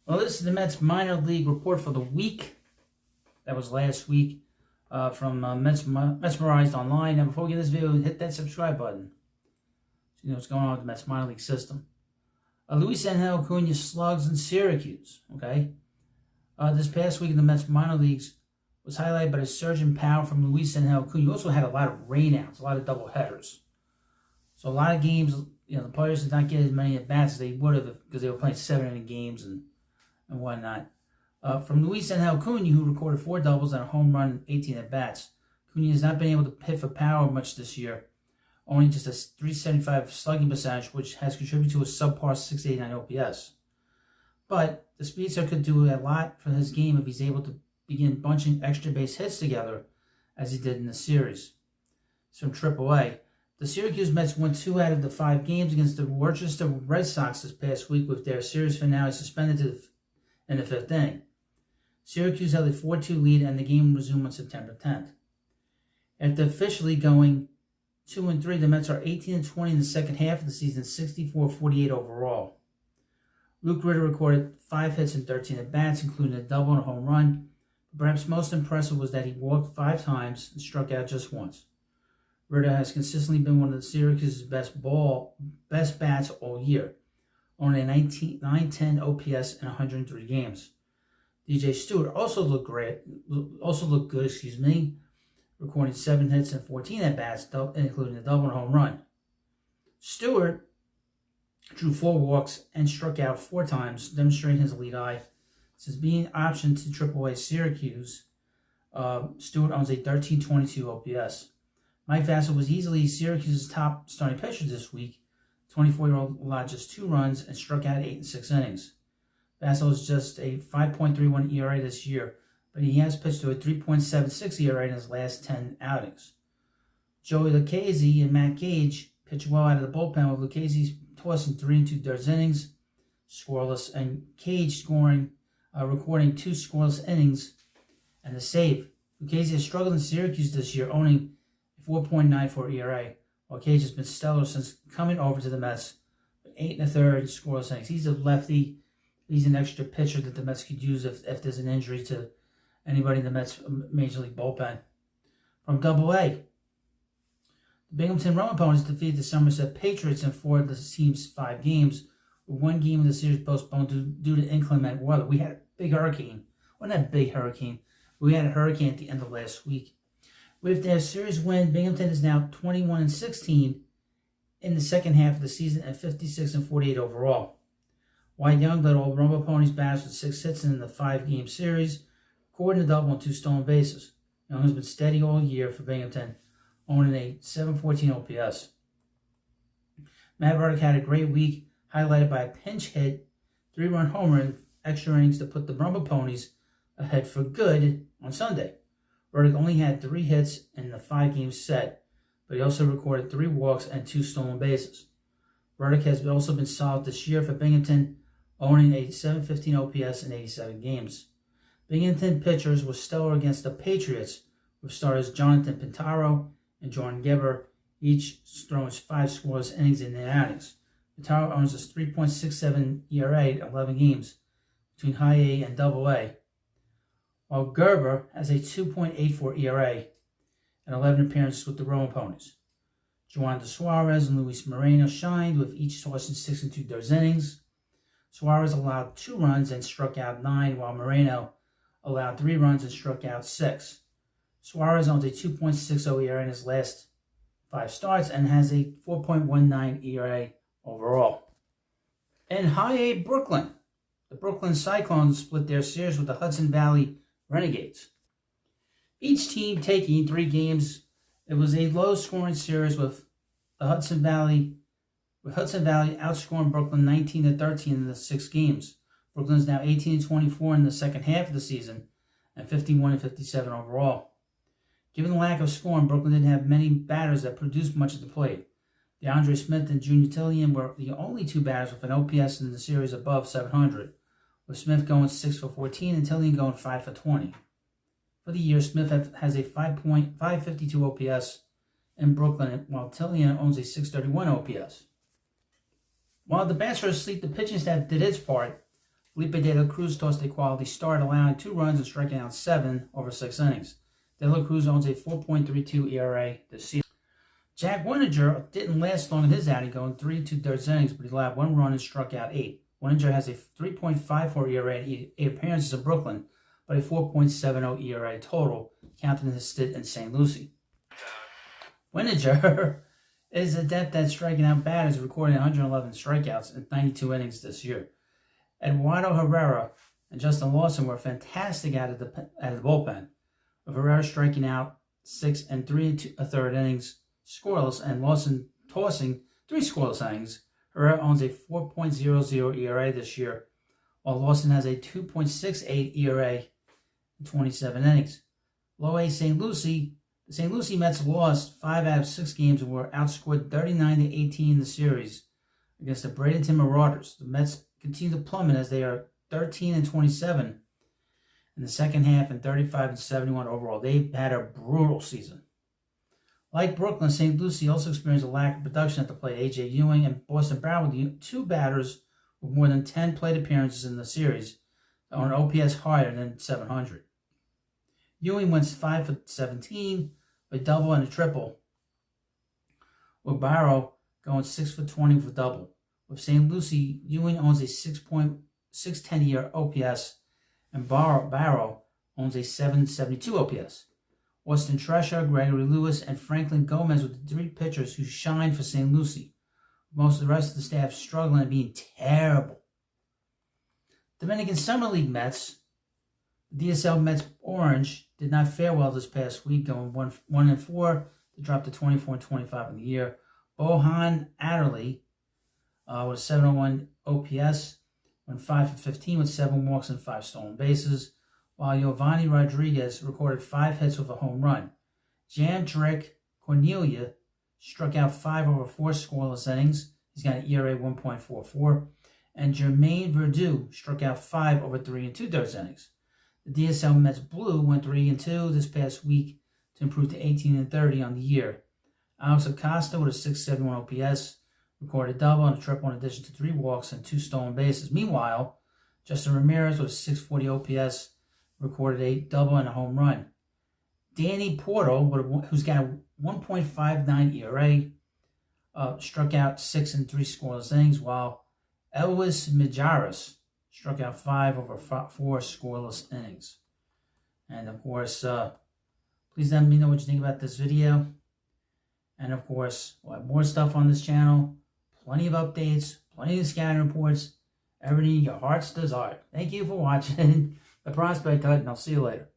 Well, this is the Mets minor league report for the week. That was last week from Mesmerized Online. And before we get this video, hit that subscribe button so you know what's going on with the Mets minor league system. Luisangel Acuna slugs in Syracuse. Okay, this past week in the Mets minor leagues was highlighted by the surge in power from Luisangel Acuna. You also had a lot of rainouts, a lot of double headers. So a lot of games, the players did not get as many at bats as they would have because they were playing 7-inning games and whatnot. From Luisangel Acuna, who recorded 4 doubles and a home run and 18 at bats. Acuna has not been able to hit for power much this year, only just a .375 slugging percentage, which has contributed to a subpar .689 OPS. But the speedster could do a lot for his game if he's able to begin bunching extra base hits together, as he did in the series. It's from AAA. The Syracuse Mets won 2 out of the 5 games against the Worcester Red Sox this past week, with their series finale suspended in the 5th inning. Syracuse held a 4-2 lead, and the game resumed on September 10th. After officially going 2-3, the Mets are 18-20 in the second half of the season, 64-48 overall. Luke Ritter recorded 5 hits and 13 at-bats, including a double and a home run. Perhaps most impressive was that he walked 5 times and struck out just once. Ritter has consistently been one of the Syracuse's best bats all year, owning a 910 OPS in 103 games. DJ Stewart also looked good, recording 7 hits and 14 at-bats, including a double and home run. Stewart drew 4 walks and struck out 4 times, demonstrating his elite eye. Since being optioned to AAA Syracuse, Stewart owns a 1322 OPS. Mike Vassell was easily Syracuse's top starting pitcher this week. 24-year-old allowed just 2 runs and struck out 8 in 6 innings. Vassell is just a 5.31 ERA this year, but he has pitched to a 3.76 ERA in his last 10 outings. Joey Lucchesi and Matt Gage pitched well out of the bullpen, with Lucchesi tossing 3 2/3 innings, scoreless, and Gage recording 2 scoreless innings and a save. Lucchesi has struggled in Syracuse this year, owning a 4.94 ERA, while Gage has been stellar since coming over to the Mets, with 8 1/3 scoreless innings. He's a lefty. He's an extra pitcher that the Mets could use if there's an injury to anybody in the Mets Major League bullpen. From AA, the Binghamton Roma Ponies defeated the Somerset Patriots in 4 of the team's 5 games, with 1 game of the series postponed due to inclement weather. We had a big hurricane. Wasn't that a big hurricane? We had a hurricane at the end of last week. With their series win, Binghamton is now 21-16 in the second half of the season and 56-48 overall. Wyatt Young led all Roma Ponies batters with 6 hits in the 5-game series, recording a double and 2 stolen bases. Young has been steady all year for Binghamton, owning a .714 OPS. Matt Ruddick had a great week, highlighted by a pinch hit, 3-run homer in extra innings to put the Roma Ponies ahead for good on Sunday. Ruddick only had 3 hits in the 5-game set, but he also recorded 3 walks and 2 stolen bases. Ruddick has also been solid this year for Binghamton, owning a .715 OPS in 87 games. Binghamton pitchers were stellar against the Patriots, with starters Jonathan Pintaro and Jordan Gebber, each throwing 5 scoreless innings in their outings. Pintaro owns a 3.67 ERA in 11 games between High A and Double A, while Gerber has a 2.84 ERA and 11 appearances with the Roma Ponies. Juan de Suarez and Luis Moreno shined, with each tossing 6 2/3 innings. Suarez allowed 2 runs and struck out 9, while Moreno allowed 3 runs and struck out 6. Suarez owns a 2.60 ERA in his last 5 starts and has a 4.19 ERA overall. In High A Brooklyn, the Brooklyn Cyclones split their series with the Hudson Valley Renegades, each team taking 3 games. It was a low-scoring series with Hudson Valley outscoring Brooklyn 19-13 in the 6 games. Brooklyn is now 18-24 in the second half of the season and 51-57 overall. Given the lack of scoring, Brooklyn didn't have many batters that produced much at the plate. DeAndre Smith and Junior Tillian were the only 2 batters with an OPS in the series above 700, with Smith going 6 for 14 and Tillian going 5 for 20. For the year, Smith has a 5.552 OPS in Brooklyn, while Tillian owns a 631 OPS. While the bats were asleep, the pitching staff did its part, Felipe De La Cruz tossed a quality start, allowing 2 runs and striking out 7 over 6 innings. De La Cruz owns a 4.32 ERA this season. Jack Winninger didn't last long in his outing, going 3 2/3 innings, but he allowed 1 run and struck out 8. Winninger has a 3.54 ERA in 8 appearances in Brooklyn, but a 4.70 ERA total, counting his stint in St. Lucie. Winninger is adept at striking out batters, recording 111 strikeouts in 92 innings this year. Eduardo Herrera and Justin Lawson were fantastic out of the bullpen, with Herrera striking out 6 and 3 1/3 innings scoreless, and Lawson tossing 3 scoreless innings. Herrera owns a 4.00 ERA this year, while Lawson has a 2.68 ERA in 27 innings. Low A St. Lucie. The St. Lucie Mets lost 5 out of 6 games and were outscored 39-18 in the series against the Bradenton Marauders. The Mets continue to plummet as they are 13-27 in the second half and 35-71 overall. They had a brutal season. Like Brooklyn, St. Lucie also experienced a lack of production at the plate. A.J. Ewing and Boston Brown were the 2 batters with more than 10 plate appearances in the series on an OPS higher than 700. Ewing went 5 for 17, with a double and a triple, with Barrow going 6 for 20 with a double. With St. Lucie, Ewing owns a 6.610 year OPS, and Barrow owns a 772 OPS. Austin Tresha, Gregory Lewis, and Franklin Gomez were the 3 pitchers who shined for St. Lucie, with most of the rest of the staff struggling and being terrible. Dominican Summer League Mets, the DSL Mets Orange, did not fare well this past week, going 1-4 to drop to 24-25 in the year. Bohan Adderley with 701 OPS, went 5 for 15 with 7 walks and 5 stolen bases, while Giovanni Rodriguez recorded 5 hits with a home run. Jandrick Cornelia struck out 5 over 4 scoreless innings. He's got an ERA 1.44. And Jermaine Verdu struck out 5 over 3 2/3 innings. The DSL Mets Blue went 3-2 this past week to improve to 18-30 on the year. Alex Acosta with a 671 OPS recorded a double and a triple in addition to 3 walks and 2 stolen bases. Meanwhile, Justin Ramirez with a 640 OPS recorded a double and a home run. Danny Porto, who's got a 1.59 ERA, struck out 6 and 3 scoreless innings, while Elvis Mijares struck out 5 over 4 scoreless innings. And of course, please let me know what you think about this video. And of course, we'll have more stuff on this channel. Plenty of updates, plenty of scouting reports, everything your heart's desire. Thank you for watching The Prospect Hut, and I'll see you later.